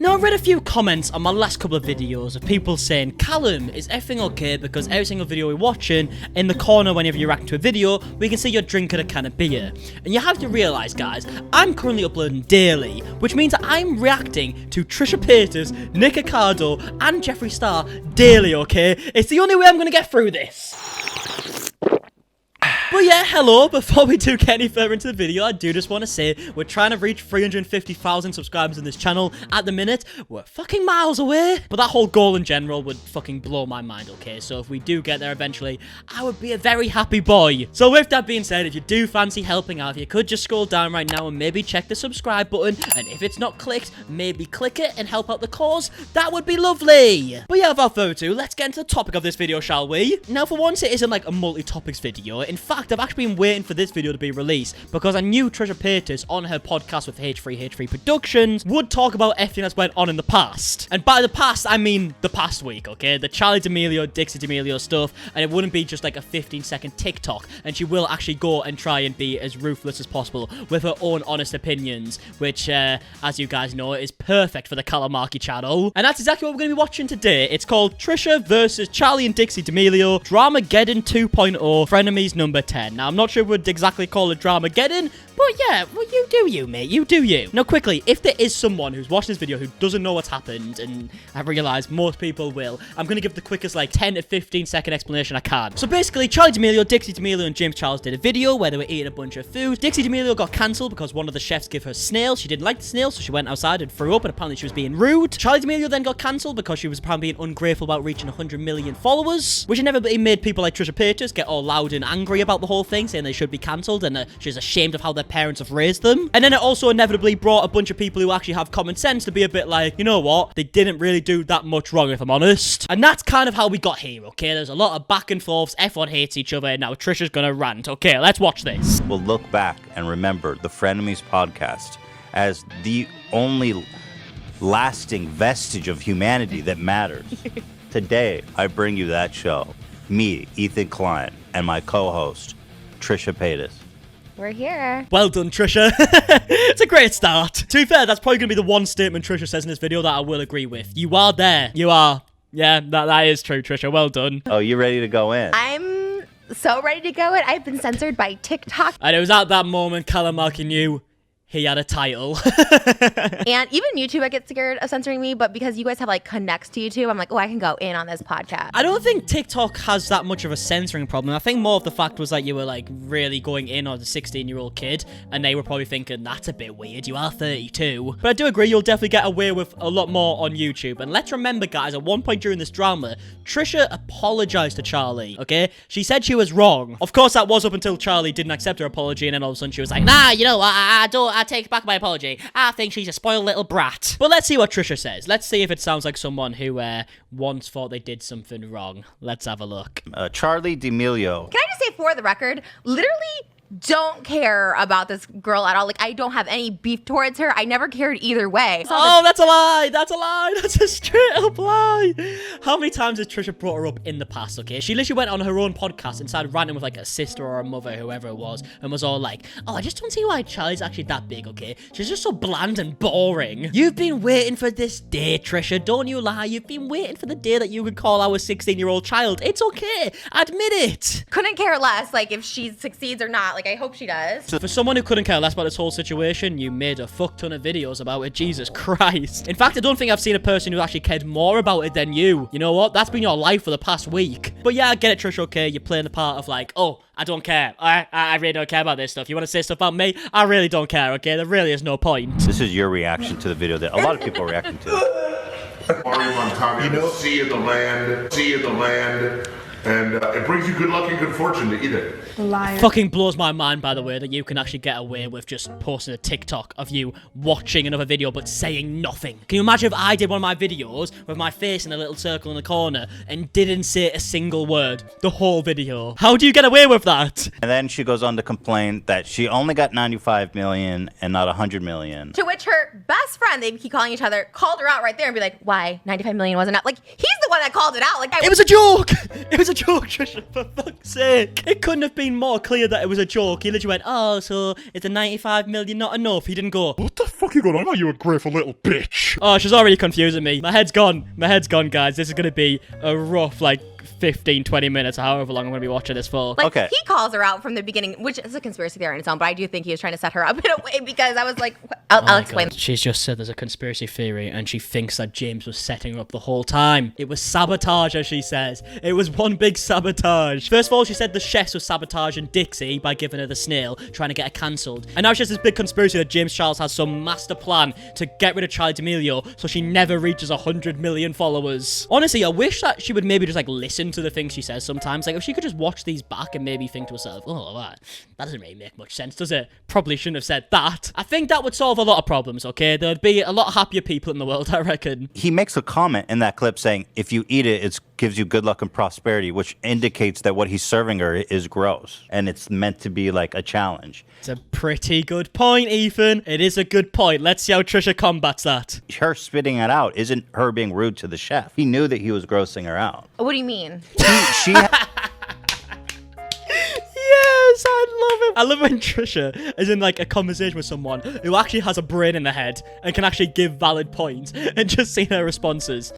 Now, I read a few comments on my last couple of videos of people saying, Callum, is everything okay? Because every single video we're watching, in the corner whenever you react to a video, we can see you're drinking a can of beer. And you have to realise, guys, I'm currently uploading daily, which means that I'm reacting to Trisha Paytas, Nick Ricardo, and Jeffree Star daily, okay? It's the only way I'm going to get through this. But yeah, hello, before we do get any further into the video, I do just want to say, we're trying to reach 350,000 subscribers in this channel at the minute. We're fucking miles away. But that whole goal in general would fucking blow my mind, okay? So if we do get there eventually, I would be a very happy boy. So with that being said, if you do fancy helping out, if you could just scroll down right now and maybe check the subscribe button. And if it's not clicked, maybe click it and help out the cause. That would be lovely. But yeah, without further ado, let's get into the topic of this video, shall we? Now, for once, it isn't like a multi-topics video. In fact, I've actually been waiting for this video to be released because I knew Trisha Paytas on her podcast with H3H3 Productions would talk about everything that's went on in the past. And by the past, I mean the past week, okay? The Charli D'Amelio, Dixie D'Amelio stuff, and it wouldn't be just like a 15-second TikTok, and she will actually go and try and be as ruthless as possible with her own honest opinions, which, as you guys know, is perfect for the MARKIE channel. And that's exactly what we're going to be watching today. It's called Trisha versus Charli and Dixie D'Amelio, Dramageddon 2.0, Frenemies number 10. Now, I'm not sure we'd exactly call it Dramageddon, but yeah, well, you do you, mate. You do you. Now, quickly, if there is someone who's watching this video who doesn't know what's happened, and I realize most people will, I'm going to give the quickest, like, 10 to 15-second explanation I can. So basically, Charli D'Amelio, Dixie D'Amelio, and James Charles did a video where they were eating a bunch of food. Dixie D'Amelio got cancelled because one of the chefs gave her snail. She didn't like the snail, so she went outside and threw up, and apparently she was being rude. Charli D'Amelio then got cancelled because she was apparently being ungrateful about reaching 100 million followers, which inevitably made people like Trisha Paytas get all loud and angry about the whole thing, saying they should be cancelled, and she's ashamed of how their parents have raised them. And then it also inevitably brought a bunch of people who actually have common sense to be a bit like, you know what, they didn't really do that much wrong, if I'm honest. And that's kind of how we got here, okay? There's a lot of back and forths, everyone hates each other, and now Trisha's gonna rant. Okay, let's watch this. We'll look back and remember the Frenemies podcast as the only lasting vestige of humanity that matters. Today, I bring you that show. Me, Ethan Klein, and my co-host, Trisha Paytas. We're here. Well done, Trisha. It's a great start. To be fair, that's probably going to be the one statement Trisha says in this video that I will agree with. You are there. You are. Yeah, that is true, Trisha. Well done. Oh, you ready to go in? I'm so ready to go. I've been censored by TikTok. And it was at that moment MARKIE knew he had a title. And even YouTube, I get scared of censoring me, but because you guys have like connects to YouTube, I'm like, oh, I can go in on this podcast. I don't think TikTok has that much of a censoring problem. I think more of the fact was like you were like really going in on a 16-year-old kid, and they were probably thinking, that's a bit weird, you are 32. But I do agree, you'll definitely get away with a lot more on YouTube. And let's remember, guys, at one point during this drama, Trisha apologized to Charli, okay? She said she was wrong. Of course, that was up until Charli didn't accept her apology, and then all of a sudden she was like, nah, you know, I take back my apology. I think she's a spoiled little brat. But let's see what Trisha says. Let's see if it sounds like someone who once thought they did something wrong. Let's have a look. Charli D'Amelio. Can I just say, for the record, literally don't care about this girl at all. Like, I don't have any beef towards her. I never cared either way. Oh, that's a lie. That's a lie. That's a straight up lie. How many times has Trisha brought her up in the past, okay? She literally went on her own podcast and started ranting with like a sister or a mother, whoever it was, and was all like, oh, I just don't see why Charli's actually that big, okay? She's just so bland and boring. You've been waiting for this day, Trisha. Don't you lie. You've been waiting for the day that you could call our 16-year-old child. It's okay. Admit it. Couldn't care less, like, if she succeeds or not. Like, I hope she does. For someone who couldn't care less about this whole situation, you made a fuck ton of videos about it. Jesus Christ. In fact, I don't think I've seen a person who actually cared more about it than you. You know what? That's been your life for the past week. But yeah, I get it, Trisha, okay? You're playing the part of like, oh, I don't care. I really don't care about this stuff. You want to say stuff about me? I really don't care, okay? There really is no point. This is your reaction to the video that a lot of people are reacting to. Mario Montana, you know, sea of the land, and it brings you good luck and good fortune to eat it. Liar. Fucking blows my mind, by the way, that you can actually get away with just posting a TikTok of you watching another video but saying nothing. Can you imagine if I did one of my videos with my face in a little circle in the corner and didn't say a single word the whole video? How do you get away with that? And then she goes on to complain that she only got 95 million and not 100 million. To which her best friend, they keep calling each other, called her out right there and be like, why 95 million wasn't enough? Like, he's the one that called it out. Like, It was a joke! It was a joke, Trisha, for fuck's sake. It couldn't have been more clear that it was a joke. He literally went, oh, so it's a 95 million not enough. He didn't go, What the fuck are you going on about, you ungrateful little bitch? oh, she's already confusing me. My head's gone. My head's gone, guys. This is going to be a rough, like, 15, 20 minutes, or however long I'm going to be watching this for. Like, Okay. he calls her out from the beginning, which is a conspiracy theory on its own, but I do think he was trying to set her up in a way because I was like, I'll explain. She's just said there's a conspiracy theory and she thinks that James was setting her up the whole time. It was sabotage, as she says. It was one big sabotage. First of all, she said the chefs were sabotaging Dixie by giving her the snail, trying to get her cancelled. And now she has this big conspiracy that James Charles has some master plan to get rid of Charli D'Amelio so she never reaches 100 million followers. Honestly, I wish that she would maybe just like listen to the things she says sometimes. Like if she could just watch these back and maybe think to herself, oh, that doesn't really make much sense, does it? Probably shouldn't have said that. I think that would solve a lot of problems, okay? There'd be a lot happier people in the world, I reckon. He makes a comment in that clip saying, if you eat it, it gives you good luck and prosperity, which indicates that what he's serving her is gross. And it's meant to be like a challenge. It's a pretty good point, Ethan. It is a good point. Let's see how Trisha combats that. Her spitting it out isn't her being rude to the chef. He knew that he was grossing her out. What do you mean? She Yes, I love it. I love when Trisha is in like a conversation with someone who actually has a brain in their head and can actually give valid points, and just seeing her responses.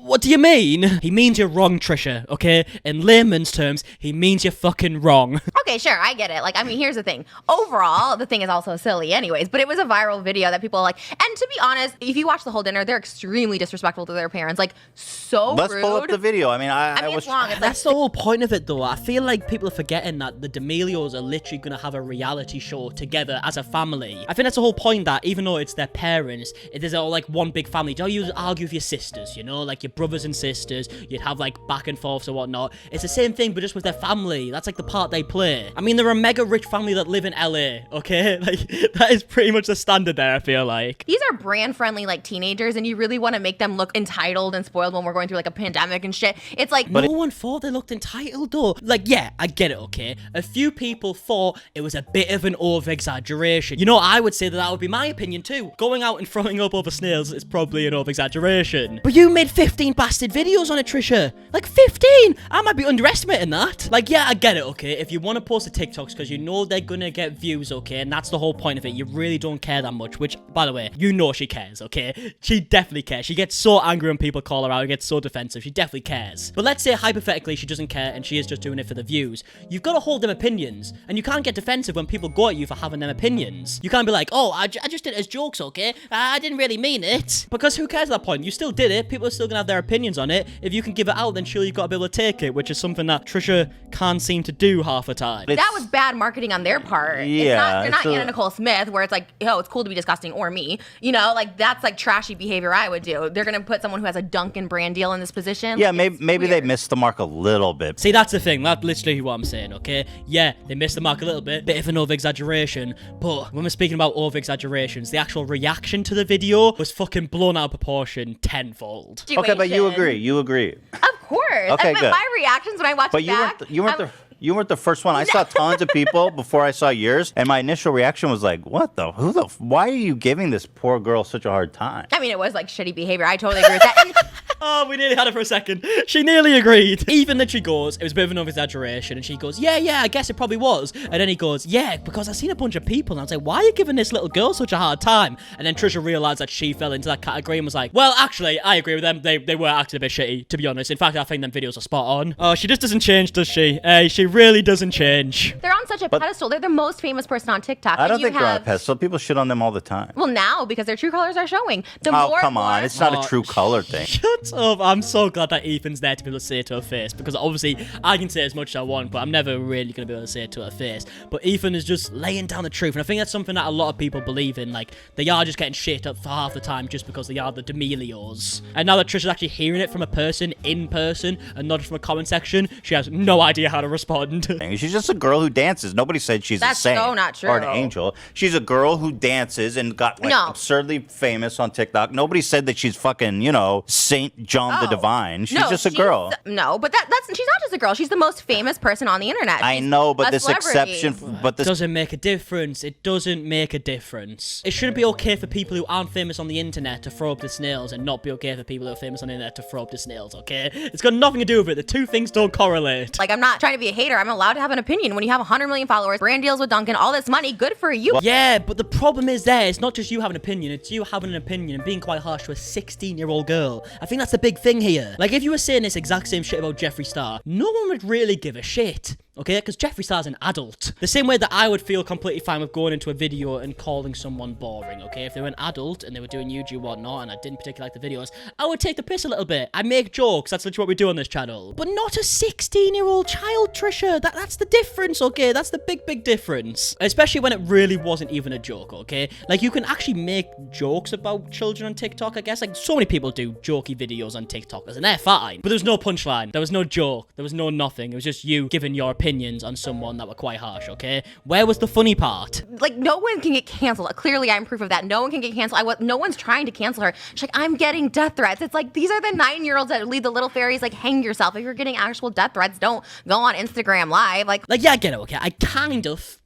What do you mean? He means you're wrong, Trisha, okay? In layman's terms, he means you're fucking wrong. Okay, sure, I get it. Like, I mean, here's the thing. Overall, the thing is also silly anyways, but it was a viral video that people like. And to be honest, if you watch the whole dinner, they're extremely disrespectful to their parents. Like, so Let's rude. pull up the video. I mean, It's long. It's like That's the whole point of it, though. I feel like people are forgetting that the D'Amelios are literally going to have a reality show together as a family. I think that's the whole point, that even though it's their parents, it is all like one big family. Don't you argue with your sisters, you know? Like your brothers and sisters, you'd have like back and forths or whatnot. It's the same thing, but just with their family. That's like the part they play. I mean, they're a mega rich family that live in LA, okay? Like, that is pretty much the standard there, I feel like. these are brand friendly like teenagers, and you really want to make them look entitled and spoiled when we're going through like a pandemic and shit. It's like No one thought they looked entitled, though. Like, yeah, I get it, okay? A few people thought it was a bit of an over-exaggeration. You know, I would say that would be my opinion, too. Going out and throwing up over snails is probably an over-exaggeration. But you made 15 bastard videos on it, Trisha. Like, 15! I might be underestimating that. Like, yeah, I get it, okay? If you want to post the TikToks because you know they're gonna get views, okay? And that's the whole point of it. You really don't care that much, which, by the way, you know she cares, okay? She definitely cares. She gets so angry when people call her out and gets so defensive. She definitely cares. But let's say, hypothetically, she doesn't care and she is just doing it for the views. You've got to hold them opinions. And you can't get defensive when people go at you for having them opinions. You can't be like, oh, I just did it as jokes, okay? I didn't really mean it. Because who cares at that point? You still did it. People are still gonna have their opinions on it. If you can give it out, then surely you've got to be able to take it, which is something that Trisha can't seem to do half the time. that was bad marketing on their part. Yeah, They're not so- Anna Nicole Smith, where it's like, oh, it's cool to be disgusting, or me. You know, like that's like trashy behavior I would do. They're gonna put someone who has a Dunkin' brand deal in this position. yeah, Like, maybe they weird. missed the mark a little bit. See, that's the thing. That's literally what I'm saying, okay? Yeah, they missed the mark a little bit of an over-exaggeration, but when we're speaking about over-exaggerations, the actual reaction to the video was fucking blown out of proportion tenfold. Okay, but you Situation. agree. You agree. Of course. Okay, But good. my reactions when I watch But it you back, weren't. You weren't the first one. I saw tons of people before I saw yours, and my initial reaction was like, "What the? Why are you giving this poor girl such a hard time?" I mean, it was like shitty behavior. I totally agree with that. And Oh, we nearly had it for a second. She nearly agreed. Even then she goes, it was a bit of an over-exaggeration, and she goes, yeah, I guess it probably was. And then he goes, yeah, because I've seen a bunch of people, and I was like, why are you giving this little girl such a hard time? And then Trisha realized that she fell into that category and was like, well, actually, I agree with them. They were acting a bit shitty, to be honest. In fact, I think them videos are spot on. Oh, she just doesn't change, does she? She really doesn't change. they're on such a pedestal. They're the most famous person on TikTok. I don't And you think they're on a have- pedestal. People shit on them all the time. Well, now because their true colors are showing. The Oh, more come on. more- It's not a true color thing. Shut up. I'm so glad that Ethan's there to be able to say it to her face, because obviously I can say as much as I want, but I'm never really going to be able to say it to her face. But Ethan is just laying down the truth, and I think that's something that a lot of people believe in. Like, they are just getting shit up for half the time just because they are the D'Amelios. And now that Trisha's actually hearing it from a person in person and not just from a comment section, she has no idea how to respond. She's just a girl who dances. Nobody said she's That's a saint so not or an true. angel. She's a girl who dances and got like No. absurdly famous on TikTok. Nobody said that she's fucking, Saint John the Divine. She's No, just a girl. No, but that's she's not just a girl. She's the most famous person on the internet. I She's know, but a this celebrity. exception, but this doesn't make a difference. It doesn't make a difference. It shouldn't be okay for people who aren't famous on the internet to throw up the snails and not be okay for people who are famous on the internet to throw up the snails, okay? It's got nothing to do with it. The two things don't correlate. Like, I'm not trying to be a hater. I'm allowed to have an opinion. When you have 100 million followers, brand deals with Dunkin', all this money, good for you. Yeah, but the problem is there, it's not just you having an opinion, it's you having an opinion and being quite harsh to a 16-year-old girl. I think that's the big thing here. Like, if you were saying this exact same shit about Jeffree Star, no one would really give a shit. Okay, because Jeffree Star's an adult. The same way that I would feel completely fine with going into a video and calling someone boring, okay? If they were an adult and they were doing YouTube or whatnot and I didn't particularly like the videos, I would take the piss a little bit. I make jokes, that's literally what we do on this channel. But not a 16-year-old child, Trisha. That's the difference, okay? That's the big difference. Especially when it really wasn't even a joke, okay? Like, you can actually make jokes about children on TikTok, I guess. Like, so many people do jokey videos on TikTokers and they're fine. But there was no punchline. There was no joke. There was no nothing. It was just you giving your opinions on someone that were quite harsh, okay? Where was the funny part? Like, no one can get canceled. Clearly, I'm proof of that. No one can get canceled. No one's trying to cancel her. She's like, I'm getting death threats. It's like, these are the 9-year-olds that lead the little fairies, like, hang yourself. If you're getting actual death threats, don't go on Instagram Live. Like, yeah, I get it, okay? I kind of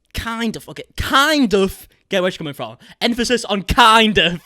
get where she's coming from. Emphasis on kind of.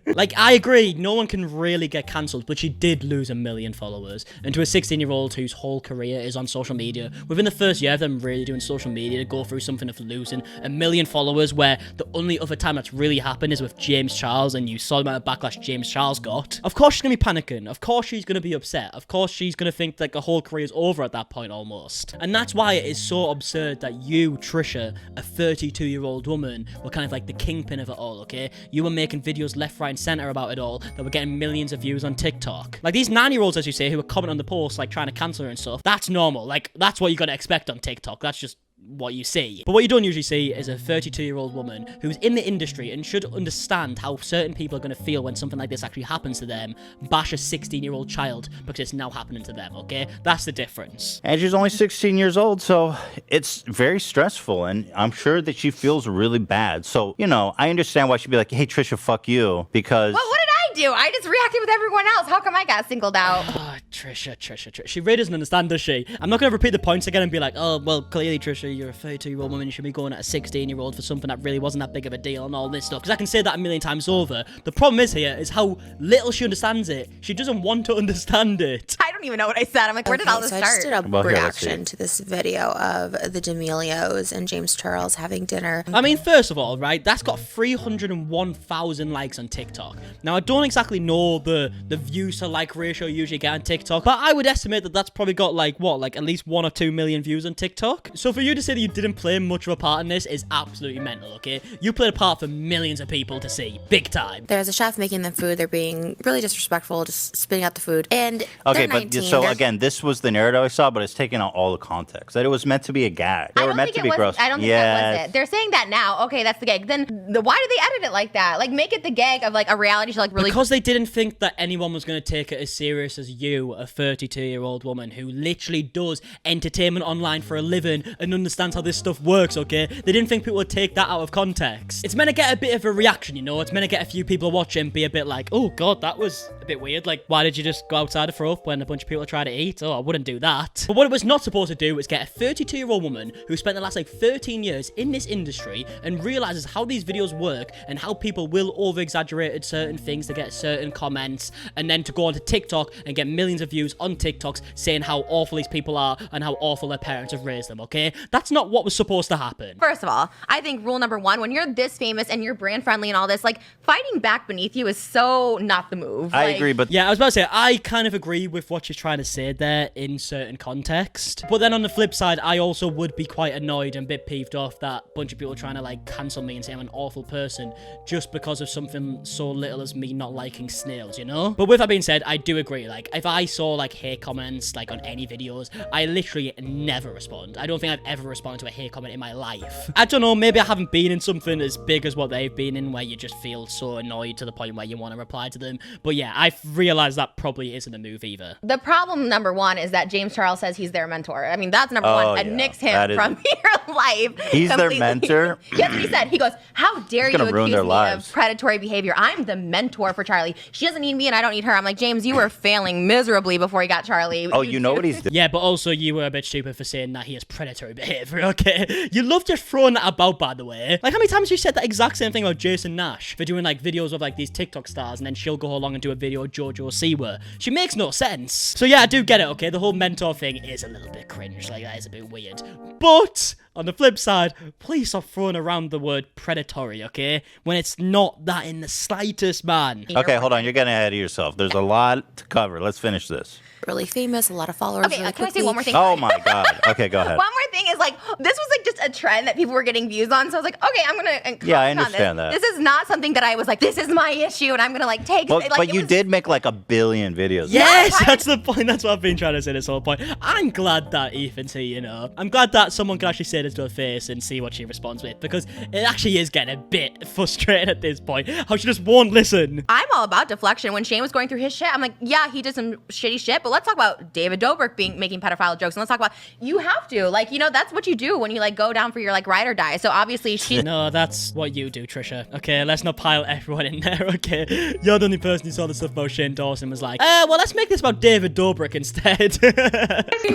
Like, I agree, no one can really get cancelled, but she did lose 1 million followers. And to a 16-year-old whose whole career is on social media, within the first year of them really doing social media, to go through something of losing 1 million followers, where the only other time that's really happened is with James Charles, and you saw the amount of backlash James Charles got. Of course she's gonna be panicking. Of course she's gonna be upset. Of course she's gonna think like the whole career is over at that point almost. And that's why it is so absurd that you, Trisha, a 32-year-old woman, were kind of like the kingpin of it all, okay? You were making videos left, right, and center about it all that were getting millions of views on TikTok. Like, these 9-year-olds, as you say, who were commenting on the posts, like, trying to cancel her and stuff, that's normal. Like, that's what you gotta expect on TikTok. That's just what you see. But what you don't usually see is a 32-year-old woman who's in the industry and should understand how certain people are going to feel when something like this actually happens to them, bash a 16-year-old child because it's now happening to them, okay? That's the difference. And she's only 16 years old, so it's very stressful, and I'm sure that she feels really bad. So, you know, I understand why she'd be like, hey, Trisha, fuck you, because... what did I do? I just reacted with everyone else. How come I got singled out? Oh, Trisha. She really doesn't understand, does she? I'm not going to repeat the points again and be like, oh, well, clearly, Trisha, you're a 32-year-old woman. You should be going at a 16-year-old for something that really wasn't that big of a deal and all this stuff. Because I can say that 1 million times over. The problem is here is how little she understands it. She doesn't want to understand it. I don't even know what I said. I'm like, where did all this I start? just did a Well, here, let's reaction see. to this video of the D'Amelios and James Charles having dinner. I mean, first of all, right, that's got 301,000 likes on TikTok. Now, I don't exactly know the views to like ratio you usually get on TikTok, but I would estimate that that's probably got like, what, like at least 1 or 2 million views on TikTok. So for you to say that you didn't play much of a part in this is absolutely mental, okay? You played a part for millions of people to see, big time. There's a chef making them food. They're being really disrespectful, just spitting out the food. And Okay, they're but 19. so They're- again, this was the narrative I saw, but it's taking out all the context. That it was meant to be a gag. They I were don't meant think to it be was. gross. I don't think that was it. They're saying that now. Okay, that's the gag. Then why did they edit it like that? Like, make it the gag of like a reality show, like really. Because they didn't think that anyone was going to take it as serious as you, a 32-year-old woman who literally does entertainment online for a living and understands how this stuff works, okay? They didn't think people would take that out of context. It's meant to get a bit of a reaction, you know? It's meant to get a few people watching be a bit like, oh god, that was a bit weird. Like, why did you just go outside and throw up when a bunch of people are trying to eat? Oh, I wouldn't do that. But what it was not supposed to do was get a 32-year-old woman who spent the last like 13 years in this industry and realizes how these videos work and how people will over-exaggerate certain things to get certain comments, and then to go onto TikTok and get millions of views on TikToks saying how awful these people are and how awful their parents have raised them, okay? That's not what was supposed to happen. First of all, I think rule number 1, when you're this famous and you're brand friendly and all this, like, fighting back beneath you is so not the move. I Like, agree, but Yeah, I was about to say, I kind of agree with what you're trying to say there in certain context. But then on the flip side, I also would be quite annoyed and a bit peeved off that a bunch of people trying to like cancel me and say I'm an awful person just because of something so little as me not liking snails, you know? But with that being said, I do agree. Like, if I saw like hate comments like on any videos, I literally never respond. I don't think I've ever responded to a hate comment in my life. I don't know, maybe I haven't been in something as big as what they've been in, where you just feel so annoyed to the point where you want to reply to them. But yeah, I've realized that probably isn't a move either. The problem, number one, is that James Charles says he's their mentor. I mean, that's number one. And nix him from your life. He's their mentor? That's what he said. He goes, how dare you accuse me lives. of predatory behavior? I'm the mentor for Charlie. She doesn't need me and I don't need her. I'm like, James, you were failing miserably before he got Charlie. Oh, you know what he's doing? Yeah, but also you were a bit stupid for saying that he has predatory behavior, okay? You love just throwing that about, by the way. Like, how many times have you said that exact same thing about Jason Nash for doing, like, videos of, like, these TikTok stars, and then she'll go along and do a video of JoJo Siwa? She makes no sense. So, yeah, I do get it, okay? The whole mentor thing is a little bit cringe. Like, that is a bit weird. But on the flip side, please stop throwing around the word predatory, okay? When it's not that in the slightest, man. Okay, hold on. You're getting ahead of yourself. There's a lot to cover. Let's finish this. Really famous, a lot of followers. Okay, really can I say quickly. one more thing? Oh my God. Okay, go ahead. One more thing is, like, this was like just a trend that people were getting views on. So I was like, okay, I'm gonna Yeah, I comment on understand this. that. This is not something that I was like, this is my issue, and I'm gonna like take. Well, like, but you did make like 1 billion videos. Yes, that's the point. That's what I've been trying to say this whole point. I'm glad that Ethan's here, you know. I'm glad that someone can actually say this to her face and see what she responds with, because it actually is getting a bit frustrating at this point. How she just won't listen. I'm all about deflection. When Shane was going through his shit, I'm like, yeah, he did some shitty shit, but let's talk about David Dobrik making pedophile jokes, and let's talk about, you have to, like, you know, that's what you do when you like go down for your like ride or die. So obviously she No, that's what you do, Trisha. Okay, let's not pile everyone in there, okay? You're the only person who saw the stuff about Shane Dawson and was like, well, let's make this about David Dobrik instead.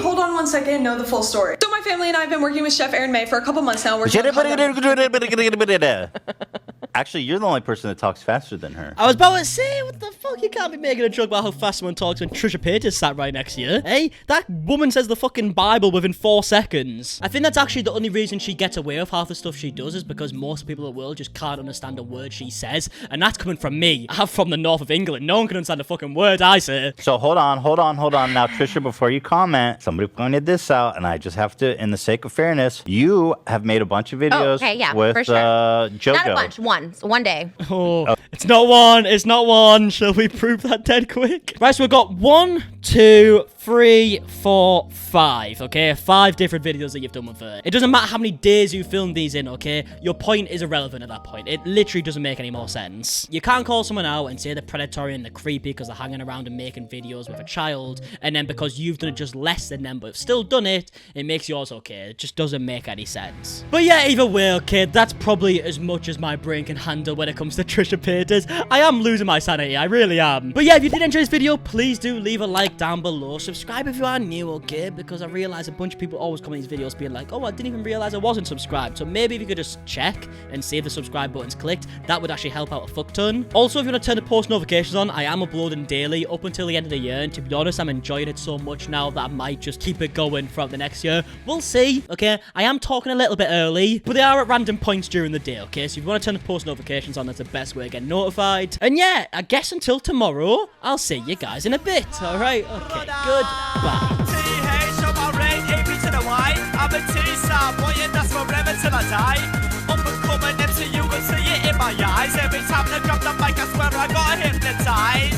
Hold on one second, know the full story. So my family and I have been working with Chef Aaron May for a couple months now. Actually, you're the only person that talks faster than her. I was about to say, what the fuck? You can't be making a joke about how fast someone talks when Trisha Paytas sat right next to you. Hey, that woman says the fucking Bible within 4 seconds. I think that's actually the only reason she gets away with half the stuff she does, is because most people in the world just can't understand a word she says. And that's coming from me. I'm from the north of England. No one can understand a fucking word I say. So hold on. Now, Trisha, before you comment, somebody pointed this out, and I just have to, in the sake of fairness, you have made a bunch of videos with for sure. JoJo. Not a bunch, one day. Oh, it's not one. It's not one. Shall we prove that dead quick? Right, so we've got 1, 2, 3, 4, 5, okay? 5 different videos that you've done with her. It doesn't matter how many days you filmed these in, okay? Your point is irrelevant at that point. It literally doesn't make any more sense. You can't call someone out and say they're predatory and they're creepy because they're hanging around and making videos with a child, and then because you've done it just less than them but have still done it, it makes yours okay. It just doesn't make any sense. But yeah, either way, okay, that's probably as much as my brain can handle when it comes to Trisha Paytas. I am losing my sanity, I really am. But yeah, if you did enjoy this video, please do leave a like down below. Subscribe if you are new, okay? Because I realize a bunch of people always comment these videos being like, oh, I didn't even realize I wasn't subscribed. So maybe if you could just check and see if the subscribe button's clicked, that would actually help out a fuck ton. Also, if you want to turn the post notifications on, I am uploading daily up until the end of the year, and to be honest, I'm enjoying it so much now that I might just keep it going throughout the next year. We'll see, okay? I am talking a little bit early, but they are at random points during the day, okay? So if you want to turn the post notifications on, that's the best way to get notified. And yeah, I guess until tomorrow, I'll see you guys in a bit, alright? Okay, goodbye. I'm a T-star, boy, and that's forever till I die. Up and coming, MC, you can see it in my eyes. Every time I grab the mic, I swear I got hypnotized.